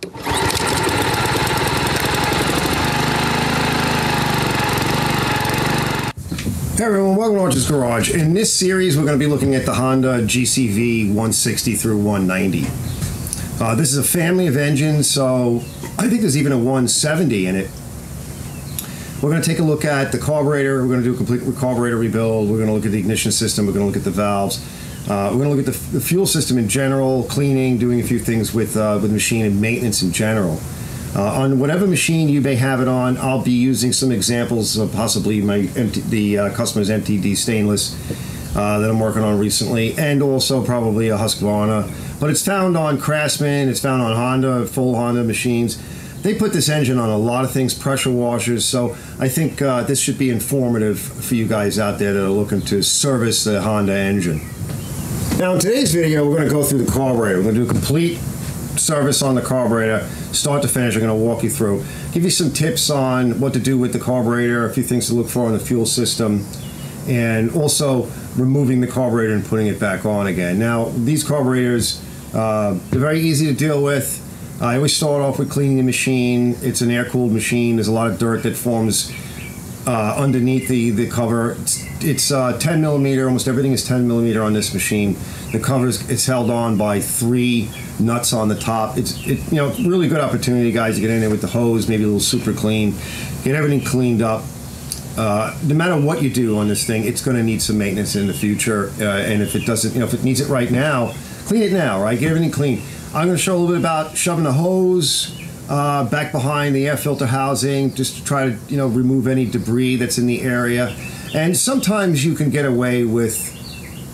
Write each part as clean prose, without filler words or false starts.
Hey everyone, welcome to Archer's Garage. In this series, we're going to be looking at the Honda GCV 160 through 190. This is a family of engines, so I think there's even a 170 in it. We're going to take a look at the carburetor. We're going to do a complete carburetor rebuild. We're going to look at the ignition system. We're going to look at the valves. We're going to look at the fuel system in general, cleaning, doing a few things with the machine and maintenance in general. On whatever machine you may have it on, I'll be using some examples of possibly the customer's MTD stainless that I'm working on recently, and also probably a Husqvarna. But it's found on Craftsman, it's found on Honda, full Honda machines. They put this engine on a lot of things, pressure washers, so I think this should be informative for you guys out there that are looking to service the Honda engine. Now in today's video, we're going to go through the carburetor. We're going to do a complete service on the carburetor, start to finish. I'm going to walk you through, give you some tips on what to do with the carburetor, a few things to look for in the fuel system, and also removing the carburetor and putting it back on again. Now these carburetors, they're very easy to deal with. I always start off with cleaning the machine. It's an air-cooled machine. There's a lot of dirt that forms underneath the cover. It's 10 millimeter. Almost everything is 10 millimeter on this machine. The cover is held on by 3 nuts on the top. It's really good opportunity, guys, to get in there with the hose, maybe a little super clean, get everything cleaned up. No matter what you do on this thing, it's going to need some maintenance in the future. And if it doesn't, if it needs it right now, clean it now, right? Get everything clean. I'm going to show a little bit about shoving the hose back behind the air filter housing, just to try to remove any debris that's in the area. And sometimes you can get away with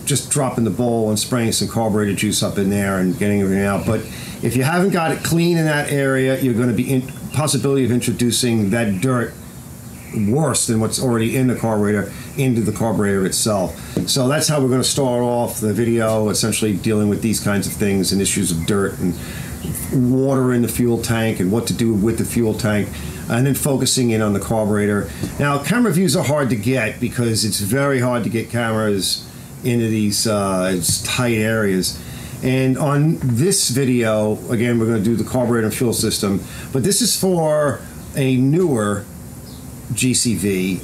just dropping the bowl and spraying some carburetor juice up in there and getting everything out. But if you haven't got it clean in that area, you're going to be in possibility of introducing that dirt worse than what's already in the carburetor into the carburetor itself. So that's how we're going to start off the video, essentially dealing with these kinds of things and issues of dirt and water in the fuel tank and what to do with the fuel tank, and then focusing in on the carburetor. Now, camera views are hard to get because it's very hard to get cameras into these tight areas. And on this video, again, we're going to do the carburetor and fuel system, but this is for a newer GCV.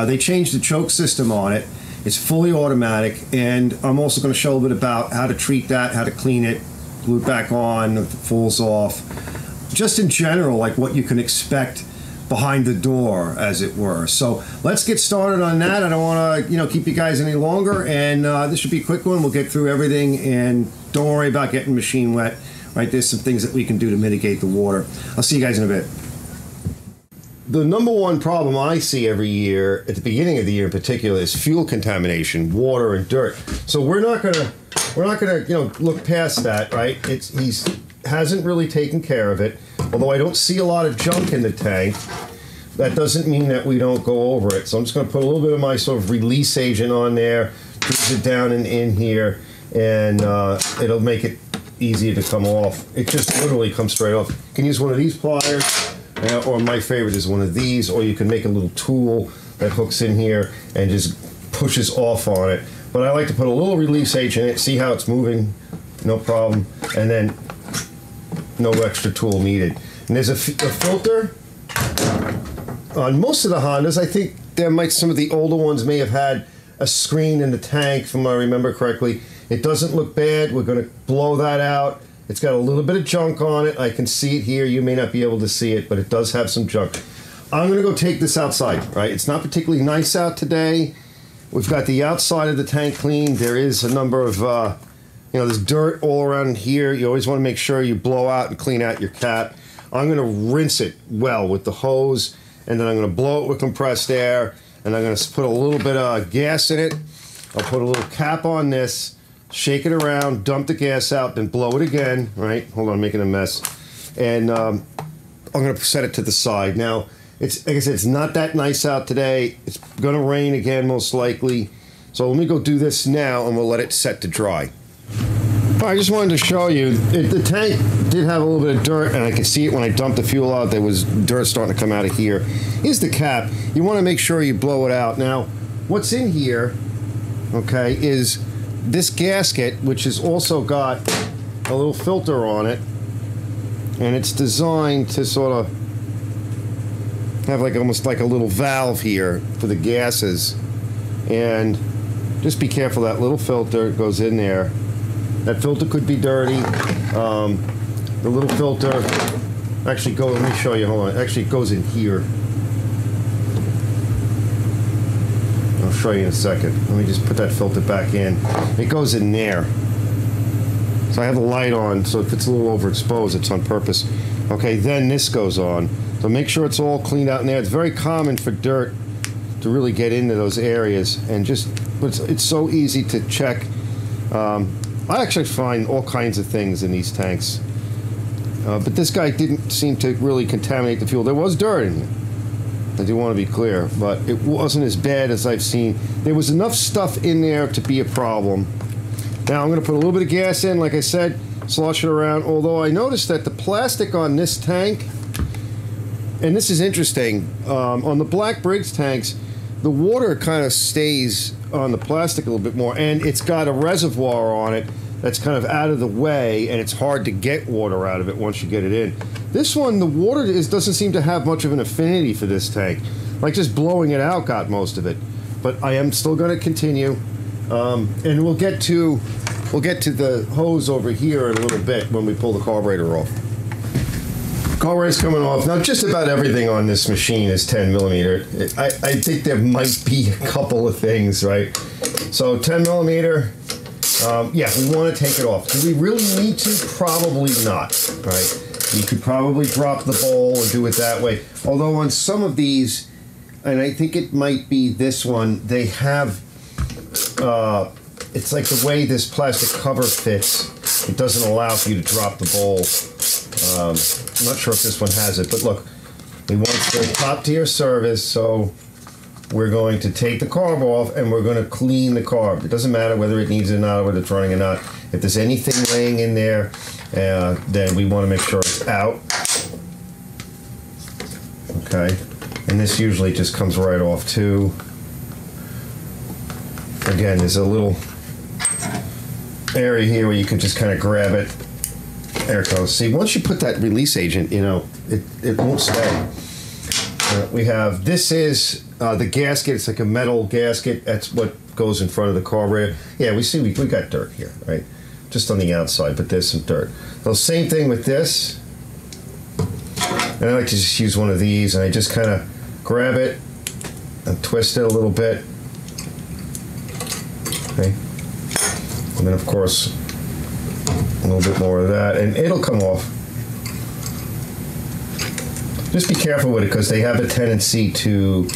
They changed the choke system on it. It's fully automatic, and I'm also going to show a bit about how to treat that, how to clean it, glue it back on if it falls off. Just in general, like what you can expect behind the door, as it were. So let's get started on that. I don't want to keep you guys any longer, and this should be a quick one. We'll get through everything, and don't worry about getting the machine wet. Right, there's some things that we can do to mitigate the water. I'll see you guys in a bit. The number one problem I see every year, at the beginning of the year in particular, is fuel contamination, water and dirt. So we're not gonna look past that, right? He hasn't really taken care of it. Although I don't see a lot of junk in the tank, that doesn't mean that we don't go over it. So I'm just going to put a little bit of my sort of release agent on there, push it down and in here, and it'll make it easier to come off. It just literally comes straight off. You can use one of these pliers, or my favorite is one of these, or you can make a little tool that hooks in here and just pushes off on it. But I like to put a little release agent in it, see how it's moving, no problem, and then no extra tool needed. And there's a filter on most of the Hondas. I think some of the older ones may have had a screen in the tank, if I remember correctly. It doesn't look bad. We're going to blow that out. It's got a little bit of junk on it. I can see it here. You may not be able to see it, but it does have some junk. I'm going to go take this outside, right? It's not particularly nice out today. We've got the outside of the tank clean. There is a number of there's dirt all around here. You always want to make sure you blow out and clean out your cap. I'm going to rinse it well with the hose, and then I'm going to blow it with compressed air, and I'm going to put a little bit of gas in it. I'll put a little cap on this, shake it around, dump the gas out, then blow it again, right? Hold on, I'm making a mess. And I'm going to set it to the side. Now, like I said, it's not that nice out today. It's going to rain again, most likely. So let me go do this now, and we'll let it set to dry. I just wanted to show you, the tank did have a little bit of dirt, and I could see it when I dumped the fuel out. There was dirt starting to come out of here. Here's the cap. You want to make sure you blow it out. Now, what's in here, okay, is this gasket, which has also got a little filter on it. and it's designed to sort of have like almost like a little valve here for the gases. And just be careful, that little filter goes in there. That filter could be dirty. The little filter actually let me show you, hold on. Actually, it goes in here. I'll show you in a second. Let me just put that filter back in. It goes in there. So I have the light on, so if it's a little overexposed, it's on purpose. Okay, then this goes on. So make sure it's all cleaned out in there. It's very common for dirt to really get into those areas, and just it's so easy to check. I actually find all kinds of things in these tanks, but this guy didn't seem to really contaminate the fuel. There was dirt in it, I do want to be clear, but it wasn't as bad as I've seen. There was enough stuff in there to be a problem. Now I'm going to put a little bit of gas in, like I said, slosh it around, although I noticed that the plastic on this tank, and this is interesting, on the Black Briggs tanks, the water kind of stays on the plastic a little bit more, and it's got a reservoir on it that's kind of out of the way, and it's hard to get water out of it once you get it in. This one, the water doesn't seem to have much of an affinity for this tank. Like just blowing it out got most of it. But I am still going to continue, and we'll get to the hose over here in a little bit when we pull the carburetor off. Carburetor's coming off. Now, just about everything on this machine is 10 millimeter. I think there might be a couple of things, right? So 10 millimeter, yeah, we want to take it off. Do we really need to? Probably not, right? You could probably drop the bowl and do it that way. Although on some of these, and I think it might be this one, they have, it's like the way this plastic cover fits, it doesn't allow for you to drop the bowl. I'm not sure if this one has it, but look, we want the top tier service, so we're going to take the carb off and we're going to clean the carb. It doesn't matter whether it needs it or not, or whether it's running or not. If there's anything laying in there, then we want to make sure it's out. Okay, and this usually just comes right off too. Again, there's a little area here where you can just kind of grab it. There it goes. See, once you put that release agent, you know, it won't stay. We have, this is the gasket. It's like a metal gasket. That's what goes in front of the carburetor. Yeah, we see we got dirt here, right? Just on the outside, but there's some dirt. So same thing with this. And I like to just use one of these, and I just kind of grab it and twist it a little bit. Okay. And then, of course, a little bit more of that, and it'll come off. Just be careful with it, because they have a tendency to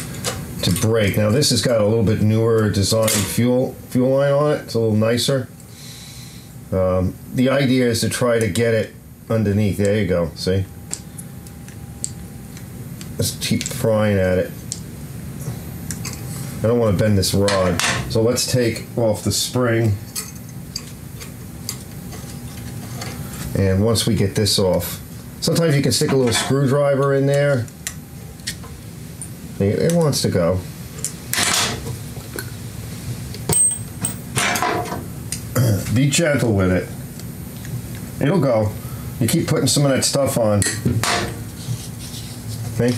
break. Now this has got a little bit newer design fuel line on it. It's a little nicer. The idea is to try to get it underneath. There you go. See? Let's keep prying at it. I don't want to bend this rod, so let's take off the spring. And once we get this off, sometimes you can stick a little screwdriver in there. It wants to go. Be gentle with it. It'll go. You keep putting some of that stuff on. Okay?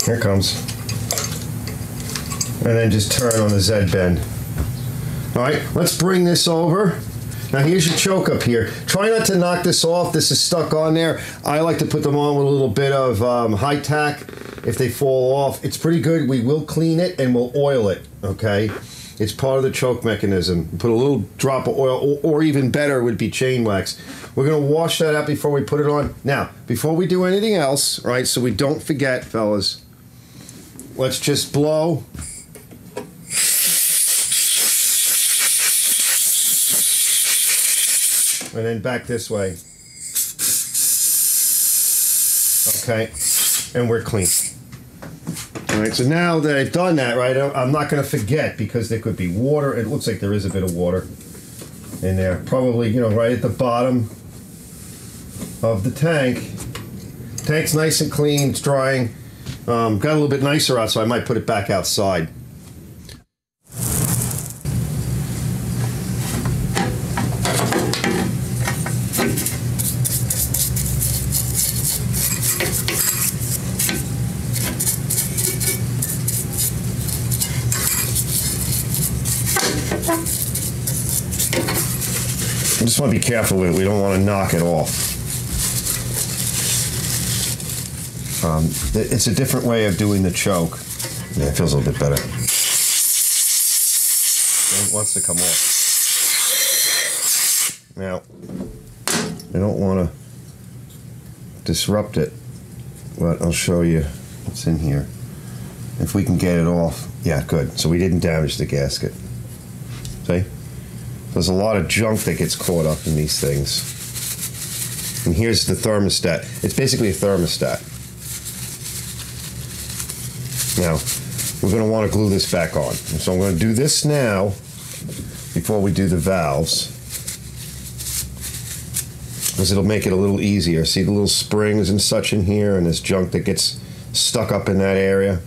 Here it comes. And then just turn on the Z bend. All right, let's bring this over. Now here's your choke up here. Try not to knock this off. This is stuck on there. I like to put them on with a little bit of high tack if they fall off. It's pretty good. We will clean it and we'll oil it, okay? It's part of the choke mechanism. Put a little drop of oil, or even better would be chain wax. We're gonna wash that out before we put it on. Now, before we do anything else, right, so we don't forget, fellas, let's just blow. And then back this way. Okay, and we're clean. All right, so now that I've done that, right, I'm not going to forget, because there could be water. It looks like there is a bit of water in there. Probably, you know, right at the bottom of the tank. Tank's nice and clean, it's drying. Got a little bit nicer out, so I might put it back outside. just want to be careful with it. We don't want to knock it off. It's a different way of doing the choke. Yeah, it feels a little bit better. It wants to come off. Now, I don't want to disrupt it, but I'll show you what's in here. If we can get it off, yeah, good. So we didn't damage the gasket. See? There's a lot of junk that gets caught up in these things. And here's the thermostat. It's basically a thermostat. Now, we're going to want to glue this back on. So I'm going to do this now before we do the valves, because it'll make it a little easier. See the little springs and such in here, and this junk that gets stuck up in that area.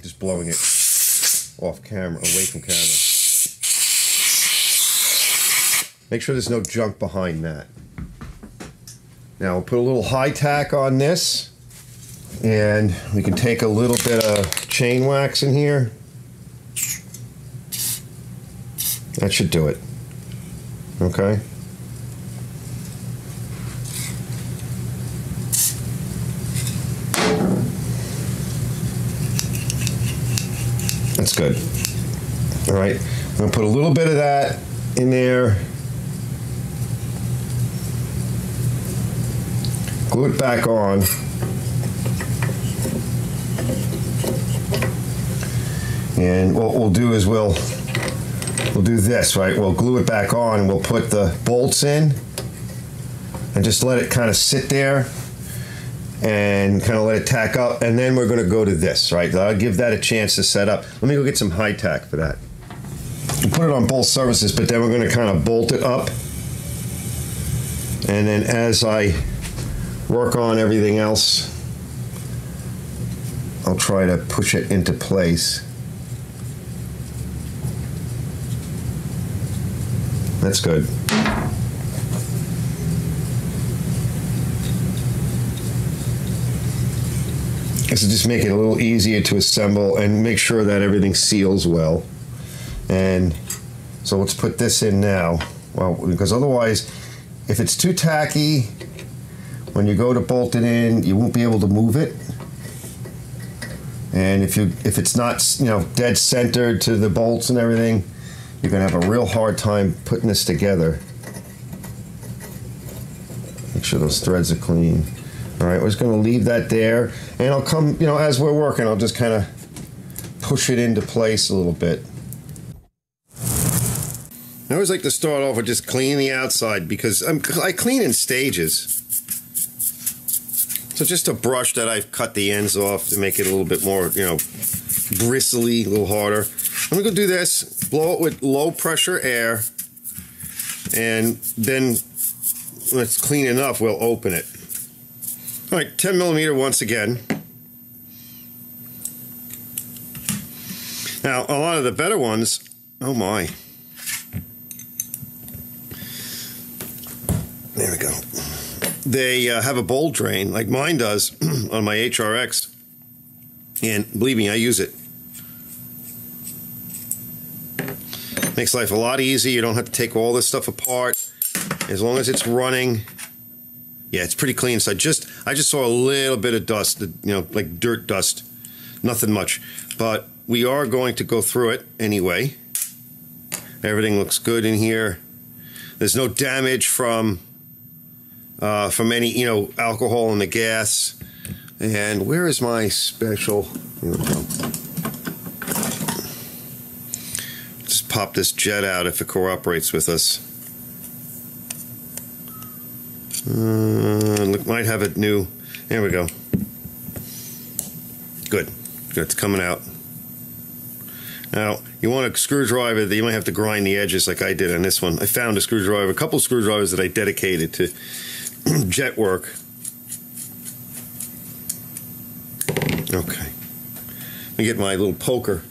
Just blowing it off camera, away from camera. Make sure there's no junk behind that. Now we'll put a little high tack on this, and we can take a little bit of chain wax in here. That should do it. Okay. That's good. All right. I'm going to put a little bit of that in there. Glue it back on. And what we'll do is we'll do this, right? We'll glue it back on and we'll put the bolts in and just let it kind of sit there and kind of let it tack up. And then we're going to go to this, right? I'll give that a chance to set up. Let me go get some high tack for that. We'll put it on both surfaces, but then we're going to kind of bolt it up. And then as I work on everything else, I'll try to push it into place. That's good. This will just make it a little easier to assemble and make sure that everything seals well. And so let's put this in now. Well, because otherwise, if it's too tacky, when you go to bolt it in, you won't be able to move it. And if it's not, you know, dead centered to the bolts and everything, you're going to have a real hard time putting this together. Make sure those threads are clean. All right, we're just going to leave that there, and I'll come, you know, as we're working, I'll just kind of push it into place a little bit. I always like to start off with just cleaning the outside, because I clean in stages. So just a brush that I've cut the ends off to make it a little bit more, you know, bristly, a little harder. I'm going to go do this, blow it with low pressure air, and then when it's clean enough, we'll open it. All right, 10 millimeter once again. Now, a lot of the better ones, oh my. There we go. They have a bowl drain, like mine does on my HRX. And believe me, I use it. Makes life a lot easier. You don't have to take all this stuff apart. As long as it's running. Yeah, it's pretty clean. So I just saw a little bit of dust, you know, like dirt dust. Nothing much. But we are going to go through it anyway. Everything looks good in here. There's no damage from any, you know, alcohol in the gas. And where is my special? Here we go. Just pop this jet out if it cooperates with us. Look, might have it new. There we go. Good. Good. It's coming out. Now, you want a screwdriver that you might have to grind the edges like I did on this one. I found a screwdriver, a couple of screwdrivers that I dedicated to jet work. Okay. Let me get my little poker.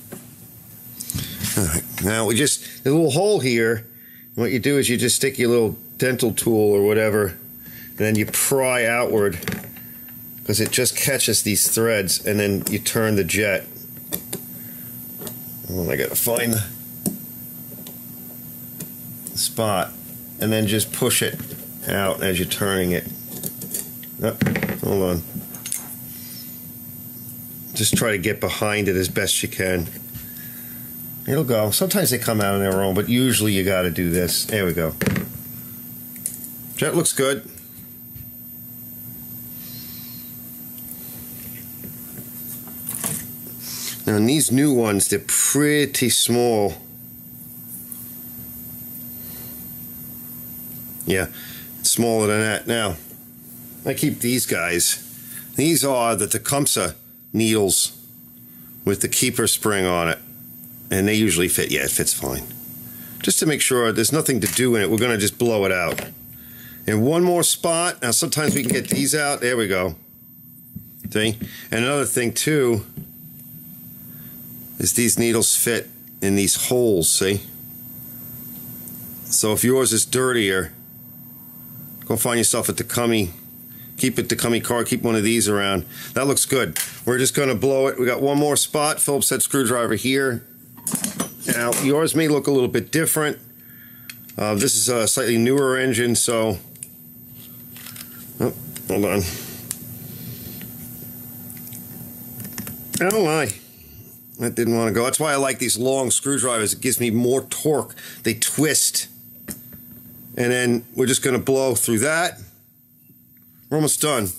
All right. Now, the little hole here, what you do is you just stick your little dental tool or whatever, and then you pry outward, because it just catches these threads, and then you turn the jet. Oh, I gotta find the spot, and then just push it out as you're turning it. Oh, hold on. Just try to get behind it as best you can. It'll go. Sometimes they come out on their own, but usually you got to do this. There we go. Jet looks good. Now, in these new ones, they're pretty small. Yeah, it's smaller than that. Now, I keep these guys. These are the Tecumseh needles with the keeper spring on it. And they usually fit. Yeah, it fits fine. Just to make sure there's nothing to do in it, we're going to just blow it out. And one more spot. Now, sometimes we can get these out. There we go. See? And another thing, too, is these needles fit in these holes, see? So if yours is dirtier, go find yourself a Tecumseh. Keep a Tecumseh card. Keep one of these around. That looks good. We're just going to blow it. We got one more spot. Phillips head screwdriver here. Now, yours may look a little bit different. This is a slightly newer engine, so... Oh, hold on. Oh my. That didn't want to go. That's why I like these long screwdrivers. It gives me more torque. They twist. And then we're just going to blow through that. We're almost done.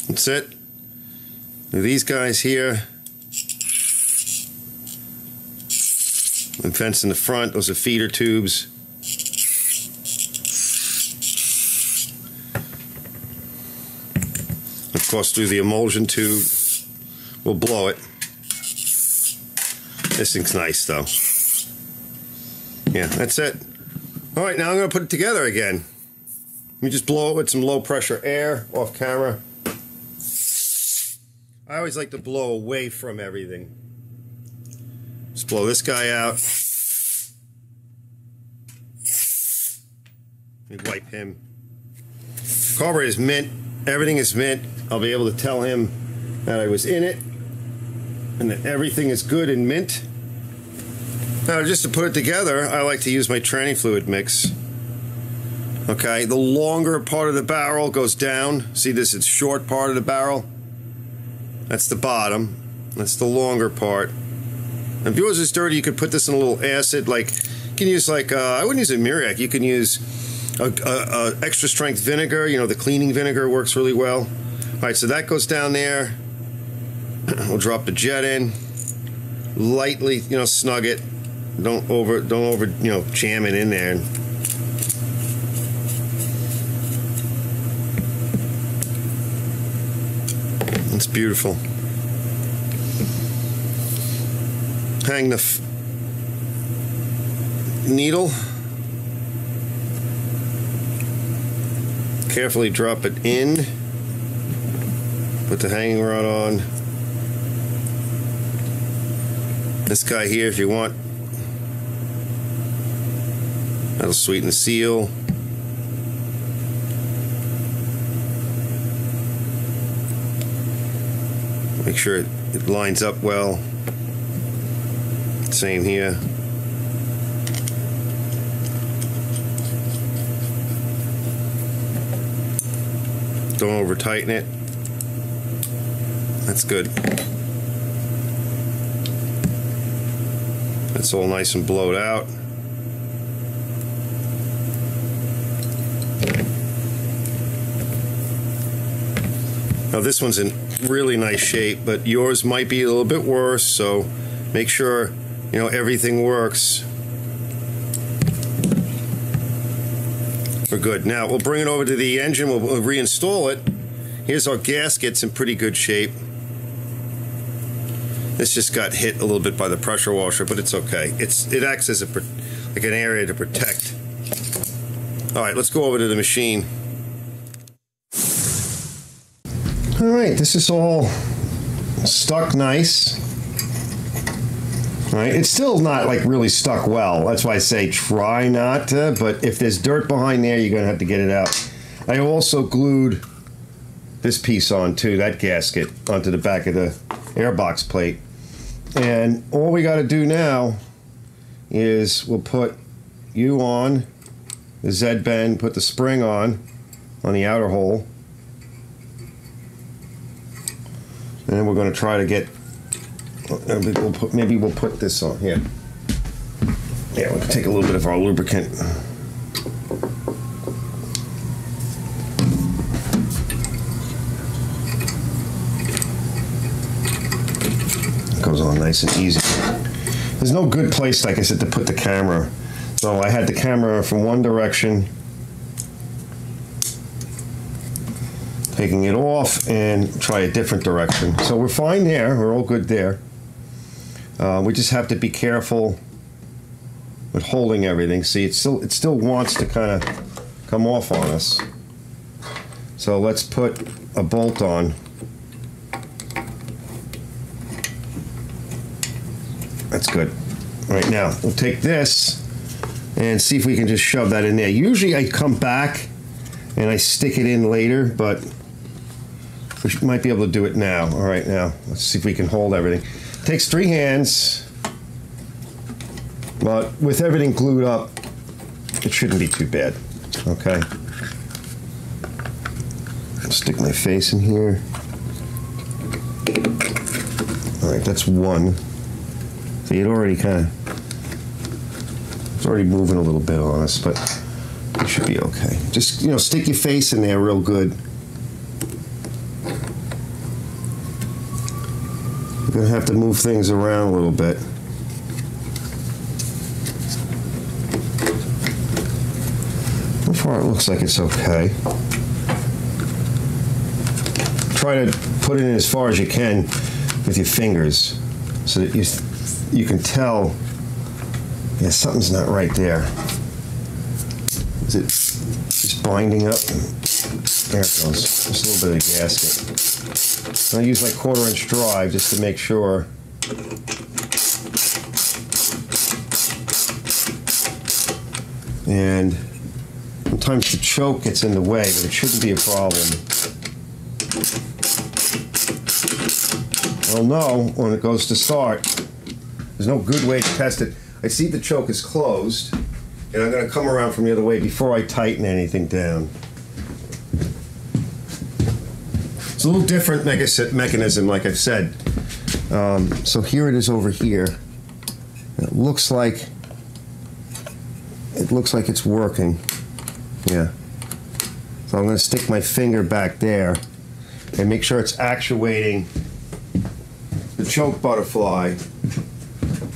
That's it. Now these guys here. And fence in the front. Those are feeder tubes. Of course, through the emulsion tube, we'll blow it. This thing's nice, though. Yeah, that's it. All right, now I'm going to put it together again. Let me just blow it with some low pressure air off camera. I always like to blow away from everything. Just blow this guy out. Let me wipe him. Carburetor is mint. Everything is mint. I'll be able to tell him that I was in it and that everything is good and mint. Now, just to put it together, I like to use my Tranny Fluid mix. Okay, the longer part of the barrel goes down. See this? It's short part of the barrel. That's the bottom. That's the longer part. If yours is dirty, you could put this in a little acid. Like, you can use like, I wouldn't use a Muriac. You can use a extra strength vinegar. You know, the cleaning vinegar works really well. All right, so that goes down there. We'll drop the jet in. Lightly, you know, snug it. Don't over, you know, jam it in there. It's beautiful. Hang the needle. Carefully drop it in. Put the hanging rod on. This guy here, if you want, that'll sweeten the seal. Make sure it lines up well. Same here. Don't over tighten it. That's good. That's all nice and blowed out. Now this one's in really nice shape, but yours might be a little bit worse, so make sure, you know, everything works. We're good. Now we'll bring it over to the engine, we'll reinstall it. Here's our gasket. It's in pretty good shape. This just got hit a little bit by the pressure washer, but it's okay. It acts as like an area to protect. All right, let's go over to the machine. All right, this is all stuck nice. All right, it's still not like really stuck well. That's why I say try not to, but if there's dirt behind there, you're gonna have to get it out. I also glued this piece on too, that gasket, onto the back of the airbox plate. And all we got to do now is we'll put you on the Z bend, put the spring on the outer hole, and we're going to try to get. Maybe we'll put this on here. Yeah, we can take a little bit of our lubricant. It goes on nice and easy. There's no good place, like I said, to put the camera. So I had the camera from one direction, taking it off and try a different direction. So we're fine there. We're all good there. We just have to be careful with holding everything. See, it still wants to kind of come off on us. So let's put a bolt on. That's good. Right now, we'll take this and see if we can just shove that in there. Usually I come back and I stick it in later, but we might be able to do it now. All right, now, let's see if we can hold everything. Takes 3 hands, but with everything glued up, it shouldn't be too bad, okay? Stick my face in here. All right, that's one. See, it already it's already moving a little bit on us, but it should be okay. Just, stick your face in there real good. You're gonna have to move things around a little bit. So far it looks like it's okay. Try to put it in as far as you can with your fingers so that you can tell, yeah, something's not right there. Is it just binding up? There it goes. Just a little bit of gasket. I use my 1/4" drive just to make sure. And sometimes the choke gets in the way, but it shouldn't be a problem. I'll know when it goes to start. There's no good way to test it. I see the choke is closed, and I'm going to come around from the other way before I tighten anything down. It's a little different mechanism, like I've said. So here it is over here. It looks like it's working. Yeah. So I'm going to stick my finger back there and make sure it's actuating the choke butterfly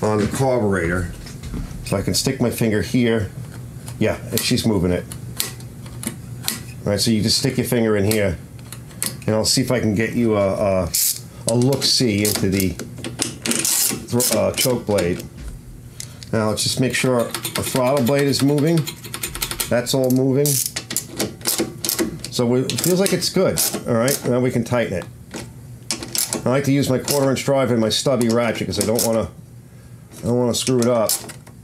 on the carburetor. So I can stick my finger here. Yeah, she's moving it. All right, so you just stick your finger in here, and I'll see if I can get you a look-see into the choke blade. Now let's just make sure our throttle blade is moving. That's all moving. So it feels like it's good. All right, now we can tighten it. I like to use my 1/4" drive and my stubby ratchet because I don't want to screw it up.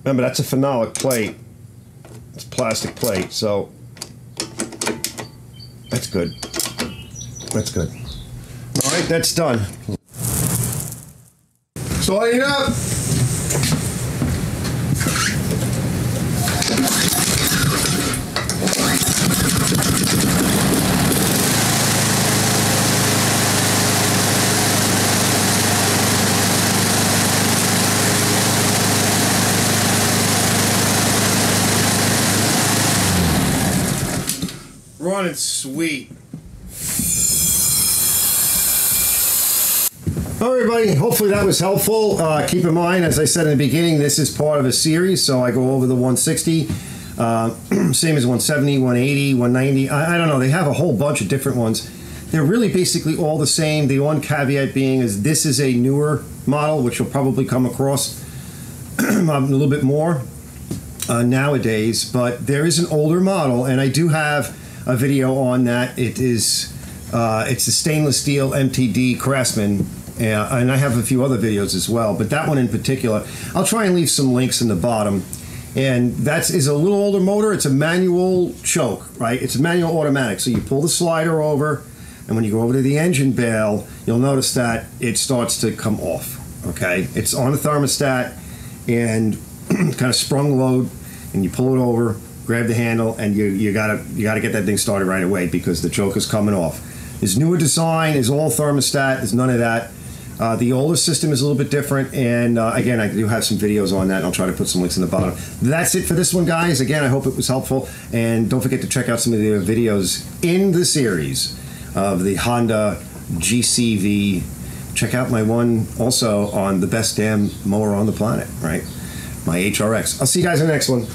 Remember, that's a phenolic plate. It's a plastic plate, so that's good. That's good. All right, that's done. So lighten it up. Running sweet. All right, everybody, hopefully that was helpful. Keep in mind, as I said in the beginning, this is part of a series, so I go over the 160, same as 170, 180, 190. I don't know, they have a whole bunch of different ones. They're really basically all the same. The one caveat being is this is a newer model, which you'll probably come across a little bit more nowadays, but there is an older model, and I do have a video on that. It is it's the stainless steel MTD Craftsman, and I have a few other videos as well, but that one in particular, I'll try and leave some links in the bottom. And that is a little older motor. It's a manual choke, right? It's a manual automatic, so you pull the slider over, and when you go over to the engine bail, you'll notice that it starts to come off. Okay, it's on a thermostat and kind of sprung load, and you pull it over, grab the handle, and you gotta get that thing started right away because the choker's coming off. This newer design is all thermostat. There's none of that. The older system is a little bit different, and again, I do have some videos on that, and I'll try to put some links in the bottom. That's it for this one, guys. Again, I hope it was helpful, and don't forget to check out some of the videos in the series of the Honda GCV. Check out my one also on the best damn mower on the planet, right? My HRX. I'll see you guys in the next one.